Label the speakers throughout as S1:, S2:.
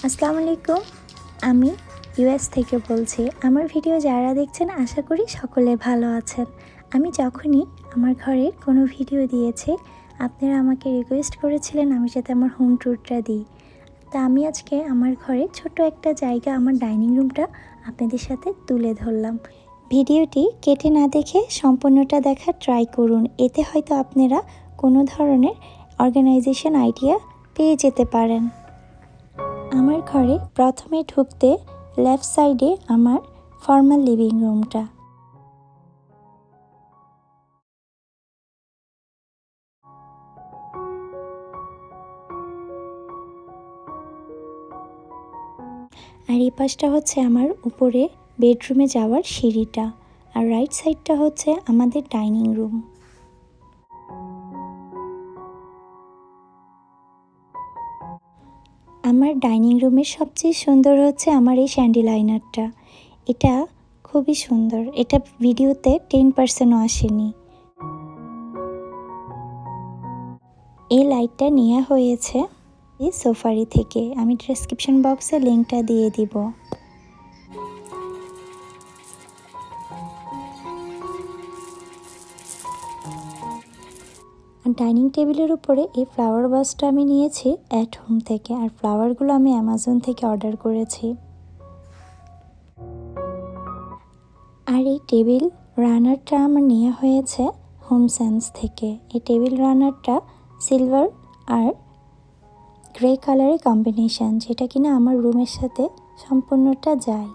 S1: আসসালামু আলাইকুম। আমি ইউএস থেকে বলছি। আমার ভিডিও যারা দেখছেন আশা করি সকলে ভালো আছেন। আমি যখনই আমার ঘরের কোনো ভিডিও দিয়েছি, আপনারা আমাকে রিকোয়েস্ট করেছিলেন আমি যাতে আমার হোম ট্যুরটা দিই। তা আমি আজকে আমার ঘরে ছোট্ট একটা জায়গা, আমার ডাইনিং রুমটা আপনাদের সাথে তুলে ধরলাম। ভিডিওটি কেটে না দেখে সম্পূর্ণটা দেখার ট্রাই করুন। এতে হয়তো আপনারা কোনো ধরনের অর্গানাইজেশন আইডিয়া পেয়ে যেতে পারেন। আমার ঘরে প্রথমে ঢুকতে লেফট সাইডে আমার ফর্মাল লিভিং রুমটা। আর এই পাশটা হচ্ছে আমার উপরে বেডরুমে যাওয়ার সিঁড়িটা, আর রাইট সাইডটা হচ্ছে আমাদের ডাইনিং রুম। আমার ডাইনিং রুমের সবচেয়ে সুন্দর হচ্ছে আমার এই শ্যান্ডিলাইনারটা। এটা খুবই সুন্দর, এটা ভিডিওতে 10%ও আসেনি। এই লাইটটা নেওয়া হয়েছে এই সোফারি থেকে, আমি ডেসক্রিপশন বক্সে লিঙ্কটা দিয়ে দিব। ডাইনিং টেবিলের উপরে এই ফ্লাওয়ার ভাসটা আমি নিয়েছি অ্যাট হোম থেকে, আর ফ্লাওয়ারগুলো আমি অ্যামাজন থেকে অর্ডার করেছি। আর এই টেবিল রানারটা আমার নেওয়া হয়েছে হোম সেন্স থেকে। এই টেবিল রানারটা সিলভার আর গ্রে কালারের কম্বিনেশন, যেটা কিনা আমার রুমের সাথে সম্পূর্ণটা যায়।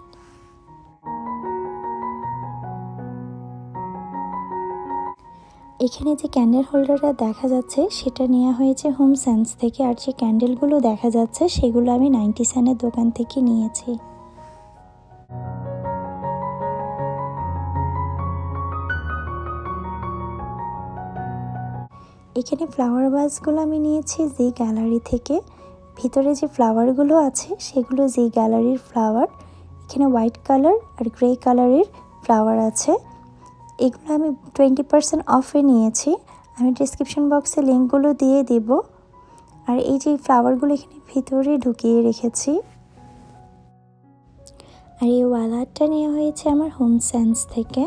S1: এখানে যে ক্যান্ডেল হোল্ডারটা দেখা যাচ্ছে সেটা নেওয়া হয়েছে হোম সেন্স থেকে, আর যে ক্যান্ডেলগুলো দেখা যাচ্ছে সেগুলো আমি 90 সেন্টের দোকান থেকে নিয়েছি। এখানে ফ্লাওয়ার ভাসগুলো আমি নিয়েছি জি গ্যালারি থেকে। ভিতরে যে ফ্লাওয়ারগুলো আছে সেগুলো জি গ্যালারির ফ্লাওয়ার। এখানে হোয়াইট কালার আর গ্রে কালারের ফ্লাওয়ার আছে। এগুলো আমি 20% অফে নিয়েছি। আমি ডিসক্রিপশন বক্সে লিঙ্কগুলো দিয়ে দিব। আর এই যে ফ্লাওয়ারগুলো এখানে ভিতরে ঢুকিয়ে রেখেছি। আর এই ওয়াল আর্টটা নেওয়া হয়েছে আমার হোম সেন্স থেকে।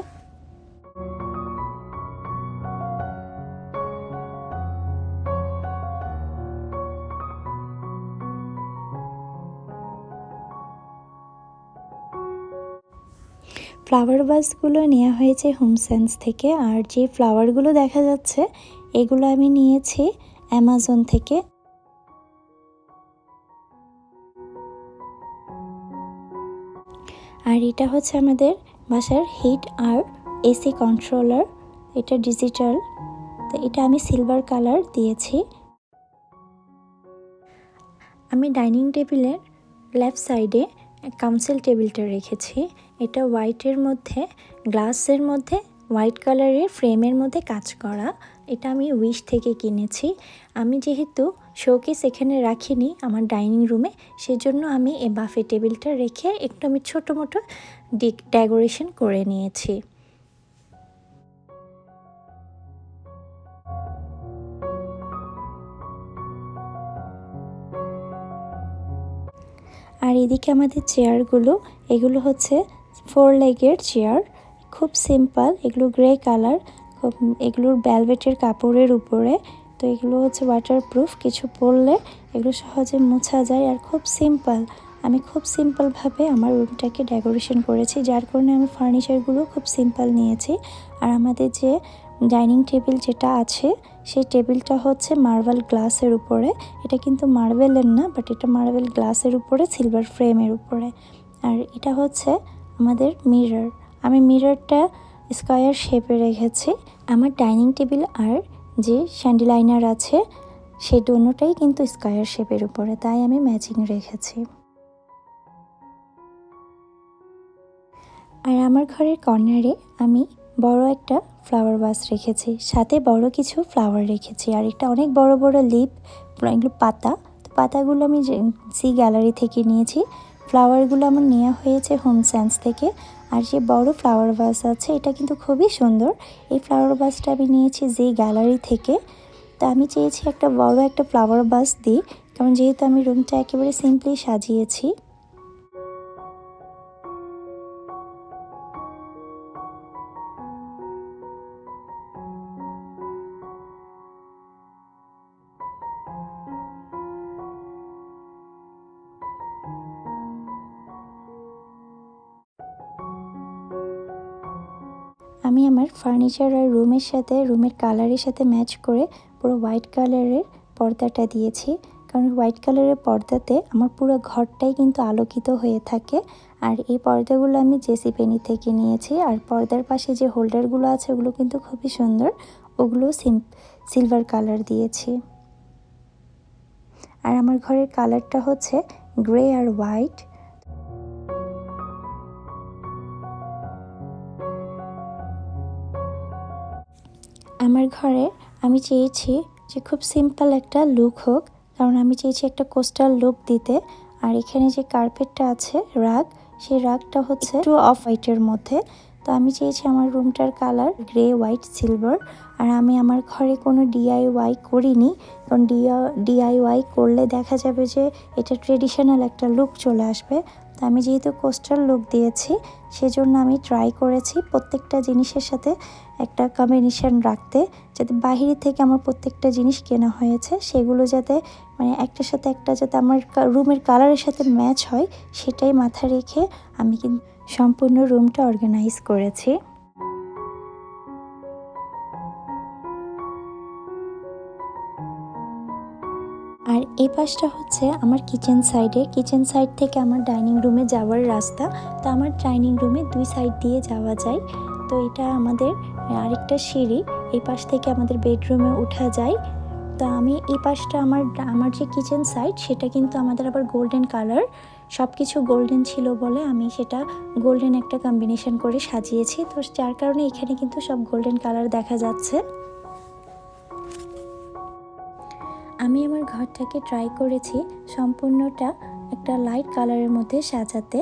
S1: ফ্লাওয়ার ভাসগুলো নেওয়া হয়েছে হোম সেন্স থেকে, আর যে ফ্লাওয়ারগুলো দেখা যাচ্ছে এগুলো আমি নিয়েছি অ্যামাজন থেকে। আর এটা হচ্ছে আমাদের বাসার হিট আর এসি কন্ট্রোলার, এটা ডিজিটাল, তো এটা আমি সিলভার কালার দিয়েছি। আমি ডাইনিং টেবিলের লেফট সাইডে কাউন্সিল টেবিলটা রেখেছি। এটা হোয়াইটের মধ্যে, গ্লাসের মধ্যে হোয়াইট কালারের ফ্রেমের মধ্যে কাজ করা। এটা আমি উইশ থেকে কিনেছি। আমি যেহেতু শোকেস এখানে রাখিনি আমার ডাইনিং রুমে, সেজন্য আমি এই বাফে টেবিলটা রেখে একটু আমি ছোটো মোটো ডেকোরেশন করে নিয়েছি। আর এদিকে আমাদের চেয়ারগুলো, এগুলো হচ্ছে 4 লেগের চেয়ার, খুব সিম্পল। এগুলো গ্রে কালার, এগুলোর ভেলভেটের কাপড়ের উপরে। তো এগুলো হচ্ছে ওয়াটারপ্রুফ, কিছু পরলে এগুলো সহজে মোছা যায়, আর খুব সিম্পল। আমি খুব সিম্পলভাবে আমার রুমটাকে ডেকোরেশন করেছি, যার কারণে আমি ফার্নিচারগুলো খুব সিম্পল নিয়েছি। আর আমাদের যে ডাইনিং টেবিল যেটা আছে সেই টেবিলটা হচ্ছে মার্বেল গ্লাসের উপরে। এটা কিন্তু মার্বেলের না, বাট এটা মার্বেল গ্লাসের উপরে সিলভার ফ্রেমের উপরে। আর এটা হচ্ছে আমাদের মিরর, আমি মিররটা স্কয়ার শেপে রেখেছি। আমার ডাইনিং টেবিল আর যে শ্যান্ডিলাইনার আছে সেই দুটোটাই কিন্তু স্কয়ার শেপের উপরে, তাই আমি ম্যাচিং রেখেছি। আর আমার ঘরের কর্নারে আমি বড় একটা ফ্লাওয়ার ভাস রেখেছি, সাথে বড় কিছু ফ্লাওয়ার রেখেছি। আর একটা অনেক বড় বড় লিপ, এগুলো পাতা, তো পাতাগুলো আমি সি গ্যালারি থেকে নিয়েছি। ফ্লাওয়ারগুলো আমার নেওয়া হয়েছে হোম সেন্স থেকে। আর যে বড় ফ্লাওয়ার ভাস আছে এটা কিন্তু খুবই সুন্দর। এই ফ্লাওয়ার ভাসটা আমি নিয়েছি জি গ্যালারি থেকে। তো আমি চেয়েছি একটা বড় একটা ফ্লাওয়ার ভাস দিই, কারণ যেহেতু আমি রুমটা একেবারে সিম্পলি সাজিয়েছি। আমি আমার ফার্নিচার আর রুমের কালারের সাথে ম্যাচ করে পুরো হোয়াইট কালারের পর্দাটা দিয়েছি, কারণ হোয়াইট কালারের পর্দাতে আমার পুরো ঘরটাই কিন্তু আলোকিত হয়ে থাকে। আর এই পর্দাগুলো আমি জেসিপেনি থেকে নিয়েছি। আর পর্দার পাশে যে হোল্ডারগুলো আছে ওগুলো কিন্তু খুবই সুন্দর, ওগুলো সিলভার কালার দিয়েছি। আর আমার ঘরের কালারটা হচ্ছে গ্রে আর হোয়াইট। আমার ঘরে আমি চেয়েছি যে খুব সিম্পল একটা লুক হোক, কারণ আমি চেয়েছি একটা কোস্টাল লুক দিতে। আর এখানে যে কার্পেটটা আছে রাগ, সেই রাগটা হচ্ছে একটু অফ হোয়াইটের মধ্যে। তো আমি চেয়েছি আমার রুমটার কালার গ্রে, হোয়াইট, সিলভার। আর আমি আমার ঘরে কোনো ডিআইওয়াই করিনি, কারণ ডিআইওয়াই করলে দেখা যাবে যে এটা ট্রেডিশনাল একটা লুক চলে আসবে। তো আমি যেহেতু কোস্টাল লুক দিয়েছি, সেজন্য আমি ট্রাই করেছি প্রত্যেকটা জিনিসের সাথে একটা কম্বিনেশন রাখতে, যাতে বাহিরে থেকে আমার প্রত্যেকটা জিনিস কেনা হয়েছে সেগুলো যাতে মানে একটার সাথে একটা যাতে আমার রুমের কালারের সাথে ম্যাচ হয়, সেটাই মাথায় রেখে আমি কিন্তু সম্পূর্ণ রুমটা অর্গানাইজ করেছি। আর এই পাশটা হচ্ছে আমার কিচেন সাইড থেকে আমার ডাইনিং রুমে যাওয়ার রাস্তা। তো আমার ডাইনিং রুমে 2 সাইড দিয়ে যাওয়া যায়। তো এটা আমাদের আরেকটা সিঁড়ি, এই পাশ থেকে আমাদের বেডরুমে ওঠা যায়। তো আমি এই পাশটা আমার যে কিচেন সাইড সেটা কিন্তু আমাদের আবার গোল্ডেন কালার, সব কিছু গোল্ডেন ছিল বলে আমি সেটা গোল্ডেন একটা কম্বিনেশন করে সাজিয়েছি। তো যার কারণে এখানে কিন্তু সব গোল্ডেন কালার দেখা যাচ্ছে। আমি আমার ঘরটাকে ট্রাই করেছি সম্পূর্ণটা একটা লাইট কালারের মধ্যে সাজাতে।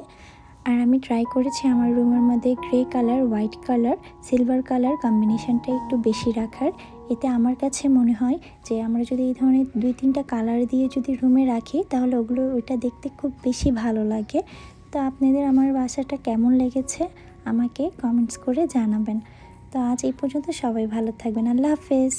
S1: আর আমি ট্রাই করেছি আমার রুমের মধ্যে grey colour, white colour, silver colour কম্বিনেশনটা একটু বেশি রাখার। এতে আমার কাছে মনে হয় যে আমরা যদি এই ধরনের 2-3টা কালার দিয়ে যদি রুমে রাখি তাহলে ওইটা দেখতে খুব বেশি ভালো লাগে। তো আপনাদের আমার বাসাটা কেমন লেগেছে আমাকে কমেন্টস করে জানাবেন। তো আজ এই পর্যন্ত, সবাই ভালো থাকবেন। আল্লাহ হাফেজ।